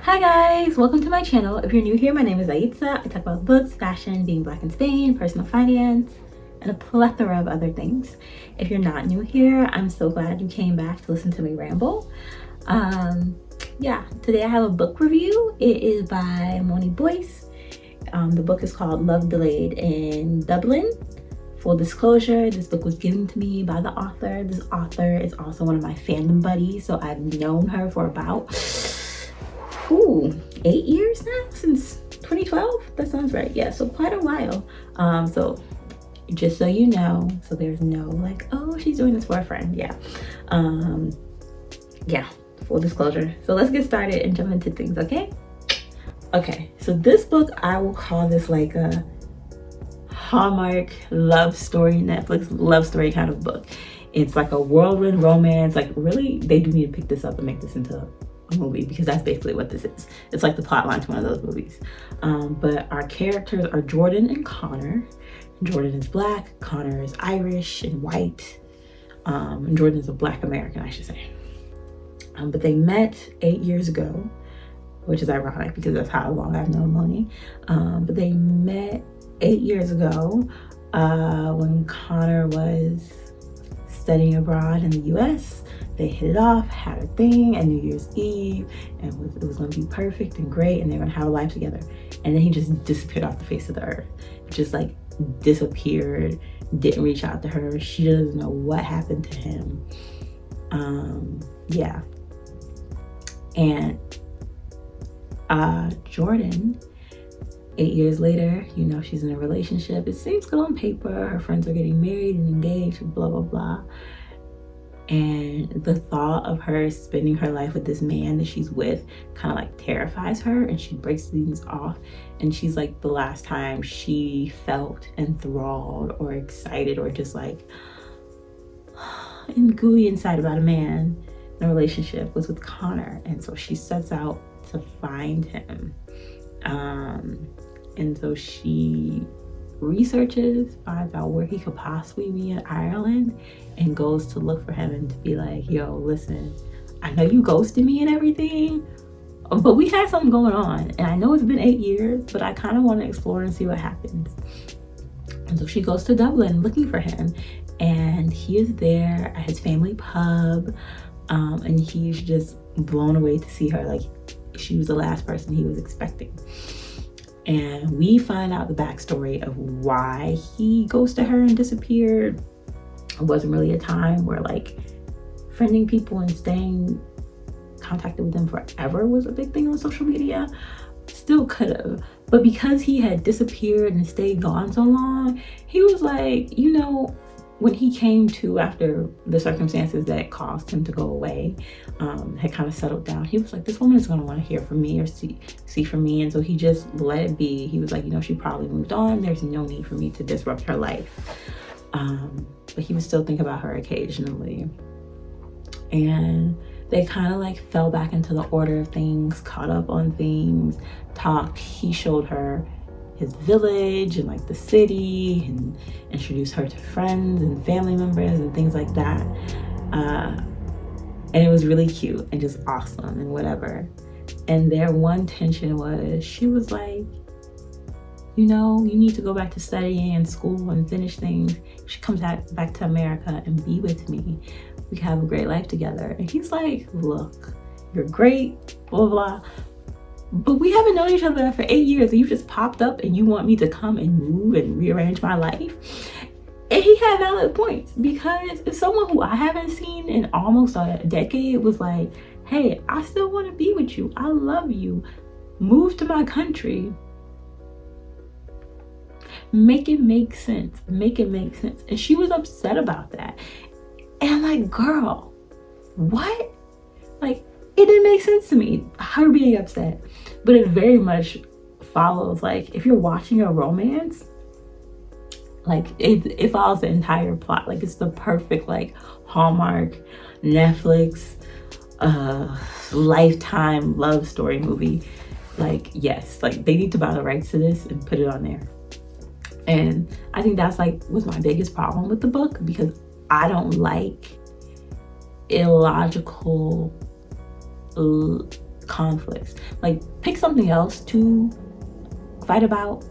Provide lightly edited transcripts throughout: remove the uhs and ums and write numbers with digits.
Hi guys, welcome to my channel. If you're new here, my name is Aitza. I talk about books, fashion, being black in Spain, personal finance, and a plethora of other things. If you're not new here, I'm so glad you came back to listen to me ramble. Yeah, today I have a book review. It is by Moni Boyce. The book is called Love Delayed in Dublin. Full disclosure, this book was given to me by the author. This author is also one of my fandom buddies, so I've known her for about 8 years now, since 2012. That sounds right. Yeah, so quite a while. So just so you know, so there's no like, oh, she's doing this for a friend. Yeah. Yeah, full disclosure. So let's get started and jump into things, okay? Okay, so this book, I will call this like a Hallmark love story, Netflix love story kind of book. It's like a whirlwind romance. Like, really, they do need to pick this up and make this into a movie, because that's basically what this is. It's like the plot line to one of those movies. But our characters are Jordan and Connor. Jordan is black, Connor is Irish and white. And Jordan is a black American, I should say. But they met 8 years ago, which is ironic because that's how long I've known Moni. But they met 8 years ago when Connor was studying abroad in the US. They hit it off, had a thing at New Year's Eve, and it was gonna be perfect and great, and they were gonna have a life together. And then he just disappeared off the face of the earth. Just like disappeared, didn't reach out to her. She doesn't know what happened to him. Yeah. And Jordan, 8 years later, you know, she's in a relationship. It seems good on paper. Her friends are getting married and engaged, blah, blah, blah. And the thought of her spending her life with this man that she's with kind of like terrifies her, and she breaks things off. And she's like, the last time she felt enthralled or excited or just like and gooey inside about a man in a relationship was with Connor. And so she sets out to find him. And so she researches, finds out where he could possibly be in Ireland, and goes to look for him and to be like, yo, listen, I know you ghosted me and everything, but we had something going on. And I know it's been 8 years, but I kind of want to explore and see what happens. And so she goes to Dublin looking for him, and he is there at his family pub. And he's just blown away to see her. Like, she was the last person he was expecting. And we find out the backstory of why he ghosted her and disappeared. It wasn't really a time where like friending people and staying contacted with them forever was a big thing on social media. Still could have, but because he had disappeared and stayed gone so long, he was like, you know, when he came to after the circumstances that caused him to go away had kind of settled down, he was like, this woman is going to want to hear from me or see from me. And so he just let it be. He was like, you know, she probably moved on. There's no need for me to disrupt her life. But he would still think about her occasionally. And they kind of like fell back into the order of things, caught up on things, talked. He showed her his village and like the city, and introduced her to friends and family members and things like that. And it was really cute and just awesome and whatever. And their one tension was, she was like, you know, you need to go back to studying and school and finish things. She comes back to America and be with me. We can have a great life together. And he's like, look, you're great, blah, blah, blah. But we haven't known each other for 8 years, and you just popped up and you want me to come and move and rearrange my life. And he had valid points, because if someone who I haven't seen in almost a decade was like, hey, I still want to be with you, I love you, move to my country, make it make sense, make it make sense. And she was upset about that. And I'm like, girl, what? Like, it didn't make sense to me, her being upset. But it very much follows, like, if you're watching a romance, like it follows the entire plot. Like, it's the perfect like Hallmark, Netflix, Lifetime love story movie. Like, yes, like they need to buy the rights to this and put it on there. And I think that's like was my biggest problem with the book, because I don't like illogical conflicts. Like, pick something else to fight about,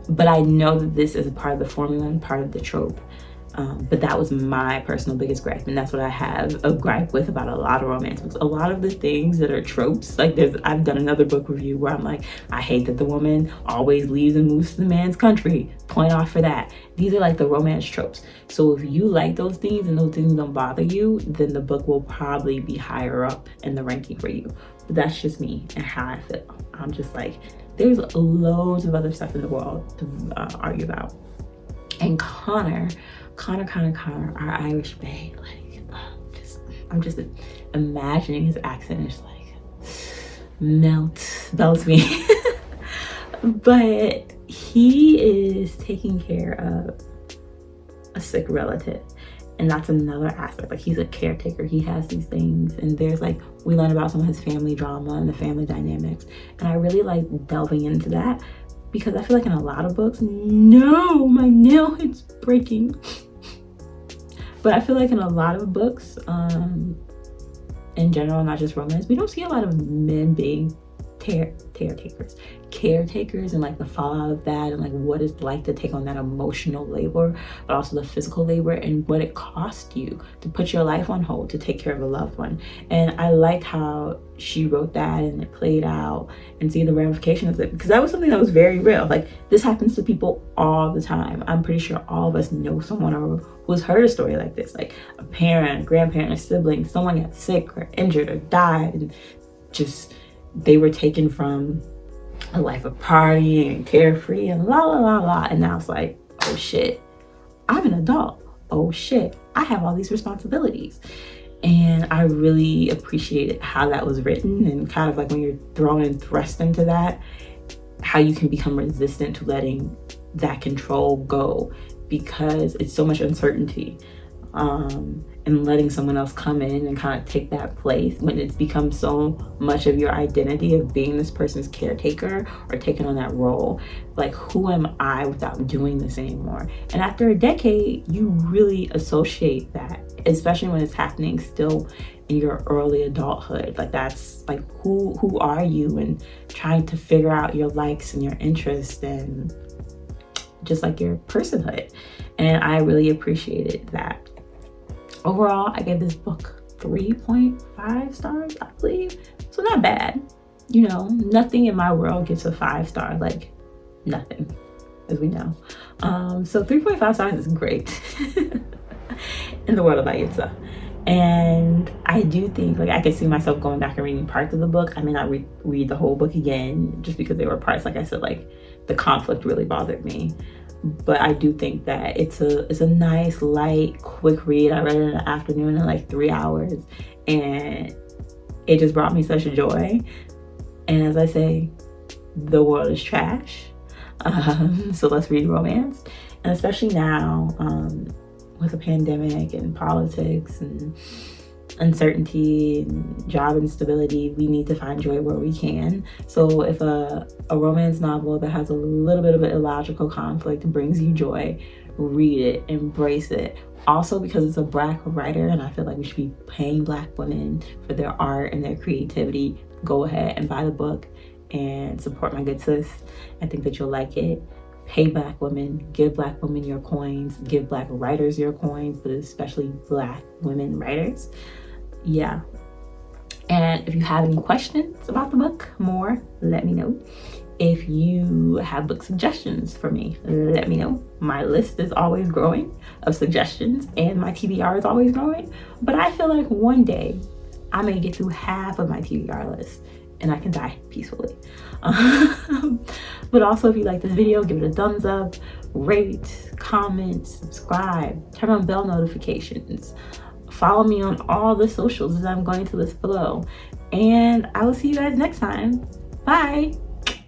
but I know that this is a part of the formula and part of the trope. But that was my personal biggest gripe, and that's what I have a gripe with about a lot of romance books. A lot of the things that are tropes, like I've done another book review where I'm like, I hate that the woman always leaves and moves to the man's country. Point off for that. These are like the romance tropes. So if you like those things and those things don't bother you, then the book will probably be higher up in the ranking for you. But that's just me and how I feel. I'm just like, there's loads of other stuff in the world to argue about. And Connor, our Irish bae, like, I'm just imagining his accent is like melts me. But he is taking care of a sick relative, and that's another aspect. Like, he's a caretaker, he has these things, and there's like, we learn about some of his family drama and the family dynamics, and I really like delving into that, because I feel like in a lot of books, no, my nail is breaking. But I feel like in a lot of books, in general, not just romance, we don't see a lot of men being caretakers, and like the fallout of that, and like what it's like to take on that emotional labor, but also the physical labor, and what it costs you to put your life on hold to take care of a loved one. And I like how she wrote that and it played out, and see the ramifications of it, because that was something that was very real. Like, this happens to people all the time. I'm pretty sure all of us know someone or who's heard a story like this, like a parent, a grandparent, a sibling, someone got sick or injured or died, and just they were taken from a life of partying and carefree and la la la la, and now it's like, oh shit, I'm an adult. Oh shit, I have all these responsibilities. And I really appreciated how that was written, and kind of like when you're thrown and thrust into that, how you can become resistant to letting that control go, because it's so much uncertainty. And letting someone else come in and kind of take that place when it's become so much of your identity of being this person's caretaker or taking on that role. Like, who am I without doing this anymore? And after a decade, you really associate that, especially when it's happening still in your early adulthood. Like, that's like, who are you, and trying to figure out your likes and your interests and just like your personhood. And I really appreciated that. Overall, I gave this book 3.5 stars, I believe. So not bad. You know, nothing in my world gets a 5-star, like nothing, as we know. So 3.5 stars is great in the world of Ayitza. And I do think, like, I can see myself going back and reading parts of the book. I may not read the whole book again, just because there were parts, like I said, like the conflict really bothered me. But I do think that it's a nice, light, quick read. I read it in the afternoon in like 3 hours, and it just brought me such a joy. And as I say, the world is trash. So let's read romance. And especially now, with the pandemic and politics and uncertainty and job instability, we need to find joy where we can. So if a romance novel that has a little bit of an illogical conflict brings you joy, read it, embrace it. Also, because it's a Black writer, and I feel like we should be paying Black women for their art and their creativity, go ahead and buy the book and support my good sis. I think that you'll like it. Pay Black women, give Black women your coins, give Black writers your coins, but especially Black women writers. Yeah. And if you have any questions about the book, let me know. If you have book suggestions for me, let me know. My list is always growing of suggestions, and my TBR is always growing. But I feel like one day I may get through half of my TBR list and I can die peacefully. But also, if you like this video, give it a thumbs up, rate, comment, subscribe, turn on bell notifications. Follow me on all the socials that I'm going to list below. And I will see you guys next time. Bye.